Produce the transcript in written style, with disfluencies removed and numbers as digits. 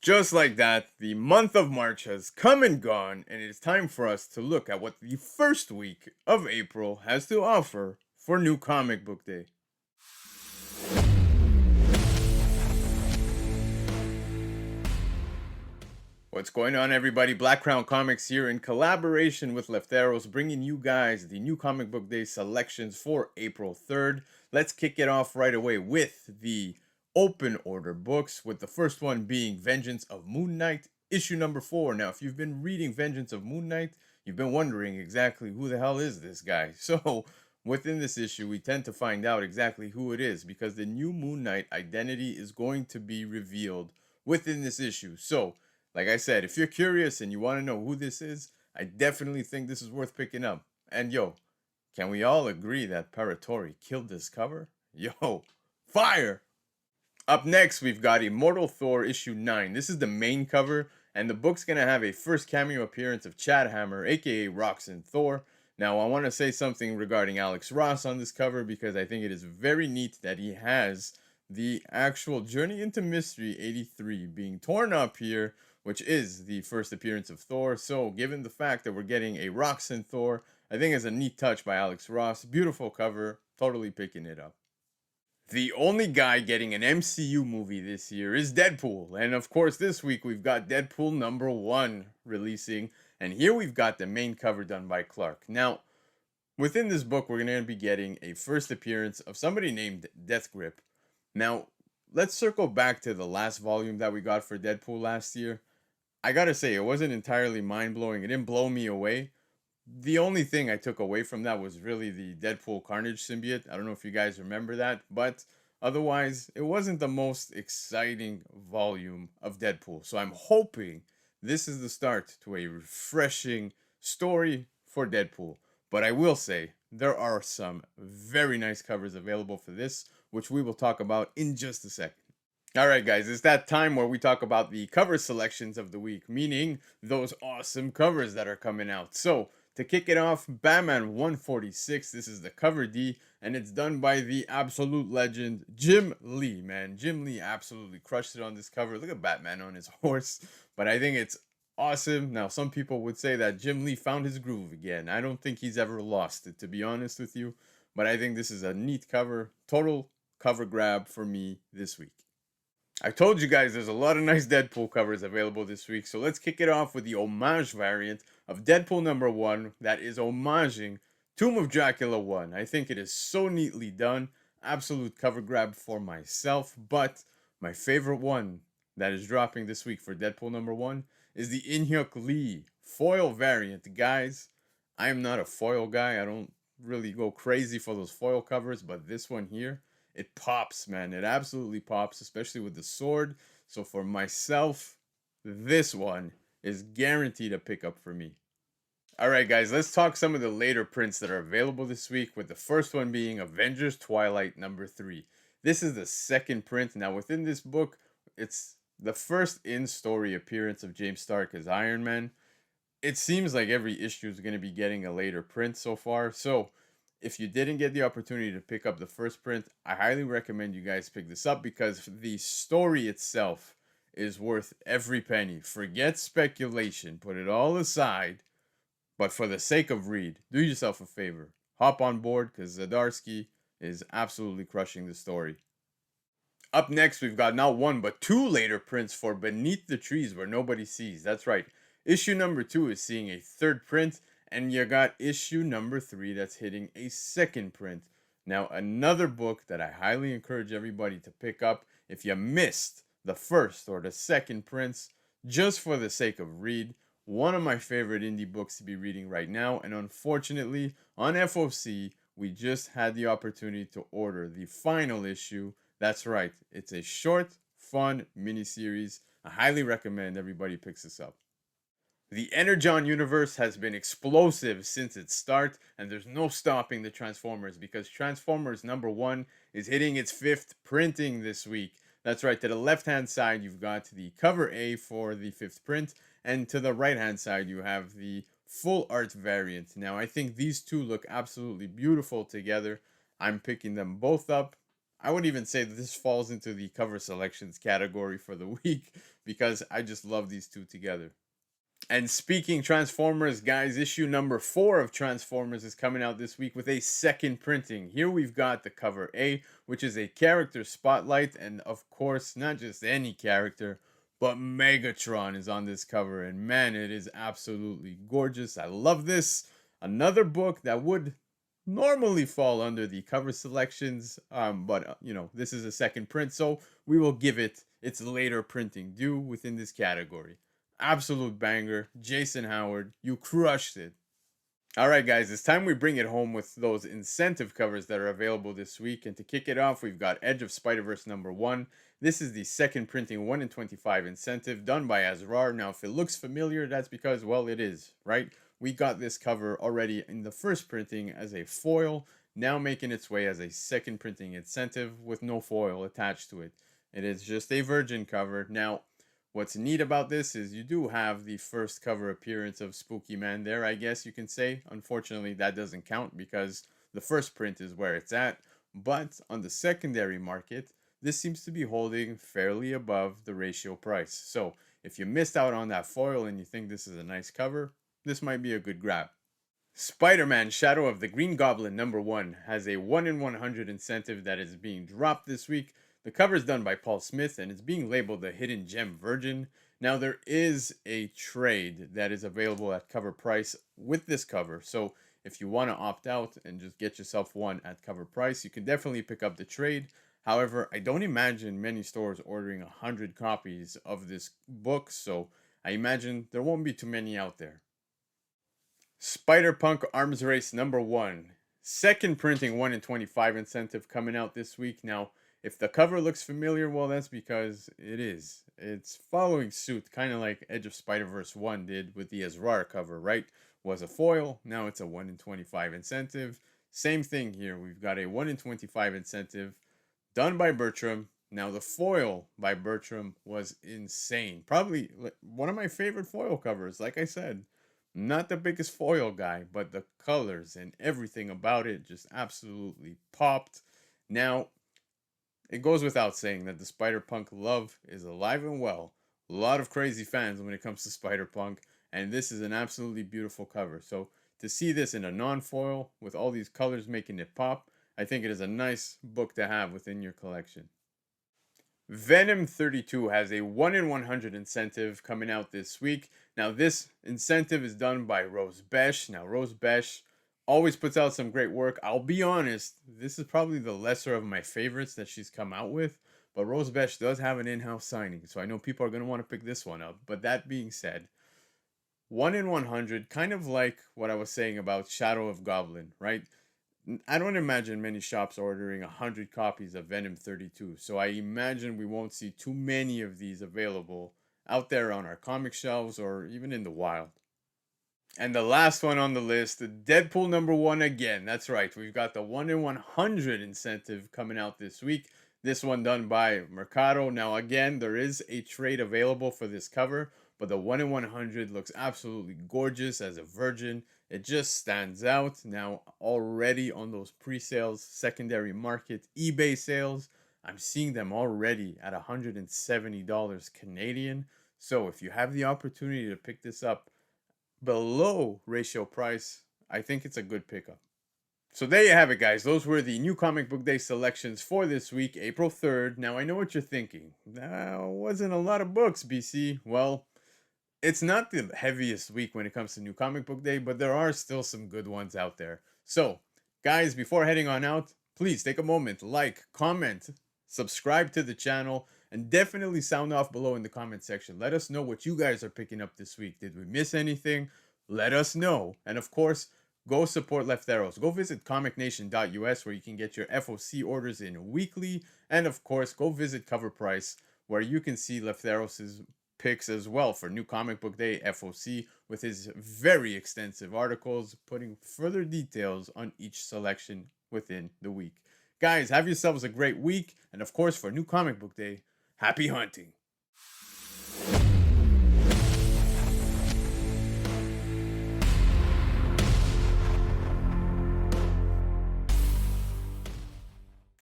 Just like that, the month of March has come and gone, and it is time for us to look at what the first week of April has to offer for New Comic Book Day. What's going on, everybody? Black Crown Comics here in collaboration with Lefteros, bringing you guys the New Comic Book Day selections for April 3rd. Let's kick it off right away with the open order books, with the first one being Vengeance of Moon Knight, issue number 4. Now, if you've been reading Vengeance of Moon Knight, you've been wondering exactly who the hell is this guy. So, within this issue, we tend to find out exactly who it is, because the new Moon Knight identity is going to be revealed within this issue. So, like I said, if you're curious and you want to know who this is, I definitely think this is worth picking up. And yo, can we all agree that Paratori killed this cover? Yo, fire! Up next, we've got Immortal Thor issue 9. This is the main cover, and the book's gonna have a first cameo appearance of Chad Hammer, aka Roxanne Thor. Now, I want to say something regarding Alex Ross on this cover, because I think it is very neat that he has the actual Journey into Mystery 83 being torn up here, which is the first appearance of Thor. So, given the fact that we're getting a Roxanne Thor, I think it's a neat touch by Alex Ross. Beautiful cover, totally picking it up. The only guy getting an MCU movie this year is Deadpool. And of course, this week we've got Deadpool number 1 releasing. And here we've got the main cover done by Clark. Now, within this book, we're going to be getting a first appearance of somebody named Death Grip. Now, let's circle back to the last volume that we got for Deadpool last year. I gotta say, it wasn't entirely mind-blowing. It didn't blow me away. The only thing I took away from that was really the Deadpool Carnage symbiote. I don't know if you guys remember that, but otherwise, it wasn't the most exciting volume of Deadpool. So I'm hoping this is the start to a refreshing story for Deadpool. But I will say, there are some very nice covers available for this, which we will talk about in just a second. Alright guys, it's that time where we talk about the cover selections of the week, meaning those awesome covers that are coming out. So, to kick it off, Batman 146, this is the cover D, and it's done by the absolute legend, Jim Lee, man. Jim Lee absolutely crushed it on this cover. Look at Batman on his horse, but I think it's awesome. Now, some people would say that Jim Lee found his groove again. I don't think he's ever lost it, to be honest with you, but I think this is a neat cover, total cover grab for me this week. I told you guys there's a lot of nice Deadpool covers available this week, so let's kick it off with the homage variant of Deadpool number 1 that is homaging Tomb of Dracula 1. I think it is so neatly done, absolute cover grab for myself, but my favorite one that is dropping this week for Deadpool number 1 is the In-Hyuk Lee foil variant. Guys, I am not a foil guy, I don't really go crazy for those foil covers, but this one here, it pops, man. It absolutely pops, especially with the sword. So for myself, this one is guaranteed a pickup for me. Alright guys, let's talk some of the later prints that are available this week, with the first one being Avengers Twilight number 3. This is the second print. Now within this book, it's the first in-story appearance of James Stark as Iron Man. It seems like every issue is going to be getting a later print so far, so if you didn't get the opportunity to pick up the first print, I highly recommend you guys pick this up, because the story itself is worth every penny. Forget speculation, put it all aside, but for the sake of read, do yourself a favor. Hop on board, because Zdarsky is absolutely crushing the story. Up next, we've got not one, but 2 later prints for Beneath the Trees Where Nobody Sees. That's right, issue number 2 is seeing a third print, and you got issue number 3 that's hitting a second print. Now, another book that I highly encourage everybody to pick up if you missed the first or the second prints, just for the sake of read. One of my favorite indie books to be reading right now, and unfortunately, on FOC, we just had the opportunity to order the final issue. That's right, it's a short, fun miniseries. I highly recommend everybody picks this up. The Energon universe has been explosive since its start, and there's no stopping the Transformers, because Transformers number 1 is hitting its 5th printing this week. That's right, to the left-hand side, you've got the cover A for the 5th print, and to the right-hand side, you have the full art variant. Now, I think these two look absolutely beautiful together. I'm picking them both up. I would even say that this falls into the cover selections category for the week because I just love these two together. And speaking Transformers, guys, issue number 4 of Transformers is coming out this week with a second printing. Here we've got the cover A, which is a character spotlight, and of course, not just any character, but Megatron is on this cover, and man, it is absolutely gorgeous. I love this. Another book that would normally fall under the cover selections, but this is a second print, so we will give it its later printing due within this category. Absolute banger. Jason Howard, you crushed it. All right, guys, it's time we bring it home with those incentive covers that are available this week. And to kick it off, we've got Edge of Spider-Verse number 1. This is the second printing 1 in 25 incentive done by Azrar. Now, if it looks familiar, that's because, well, it is, right? We got this cover already in the first printing as a foil, now making its way as a second printing incentive with no foil attached to it. It is just a virgin cover. Now, what's neat about this is you do have the first cover appearance of Spooky Man there, I guess you can say. Unfortunately, that doesn't count because the first print is where it's at. But on the secondary market, this seems to be holding fairly above the ratio price. So if you missed out on that foil and you think this is a nice cover, this might be a good grab. Spider-Man Shadow of the Green Goblin number 1 has a 1 in 100 incentive that is being dropped this week. The cover is done by Paul Smith and it's being labeled a Hidden Gem Virgin. Now there is a trade that is available at cover price with this cover. So if you want to opt out and just get yourself one at cover price, you can definitely pick up the trade. However, I don't imagine many stores ordering 100 copies of this book, so I imagine there won't be too many out there. Spider-Punk Arms Race number 1. Second printing 1 in 25 incentive coming out this week. Now, if the cover looks familiar, well, that's because it is. It's following suit, kind of like Edge of Spider-Verse 1 did with the Azrar cover, right? Was a foil, now it's a 1 in 25 incentive. Same thing here. We've got a 1 in 25 incentive done by Bertram. Now, the foil by Bertram was insane. Probably one of my favorite foil covers, like I said. Not the biggest foil guy, but the colors and everything about it just absolutely popped. Now, it goes without saying that the Spider-Punk love is alive and well. A lot of crazy fans when it comes to Spider-Punk, and this is an absolutely beautiful cover. So to see this in a non-foil with all these colors making it pop, I think it is a nice book to have within your collection. Venom 32 has a 1 in 100 incentive coming out this week. Now, this incentive is done by Rose Besh. Now, Rose Besh always puts out some great work. I'll be honest, this is probably the lesser of my favorites that she's come out with. But Rose Besh does have an in-house signing, so I know people are going to want to pick this one up. But that being said, 1 in 100, kind of like what I was saying about Shadow of Goblin, right? I don't imagine many shops ordering 100 copies of Venom 32, so I imagine we won't see too many of these available out there on our comic shelves or even in the wild. And the last one on the list, Deadpool number 1 again. That's right, we've got the 1 in 100 incentive coming out this week. This one done by Mercado. Now again, there is a trade available for this cover, but the 1 in 100 looks absolutely gorgeous as a virgin. It just stands out. Now, already on those pre-sales, secondary market, eBay sales, I'm seeing them already at $170 Canadian. So if you have the opportunity to pick this up below ratio price, I think it's a good pickup. So there you have it, guys. Those were the new comic book day selections for this week, April 3rd. Now, I know what you're thinking. Wasn't a lot of books, BC. Well, it's not the heaviest week when it comes to new comic book day, but there are still some good ones out there. So, guys, before heading on out, please take a moment, like, comment, subscribe to the channel, and definitely sound off below in the comment section. Let us know what you guys are picking up this week. Did we miss anything? Let us know. And of course, go support Lefteros. Go visit comicnation.us where you can get your FOC orders in weekly. And of course, go visit Cover Price where you can see Lefteros' picks as well for New Comic Book Day FOC with his very extensive articles putting further details on each selection within the week. Guys, have yourselves a great week, and of course for New Comic Book Day, happy hunting!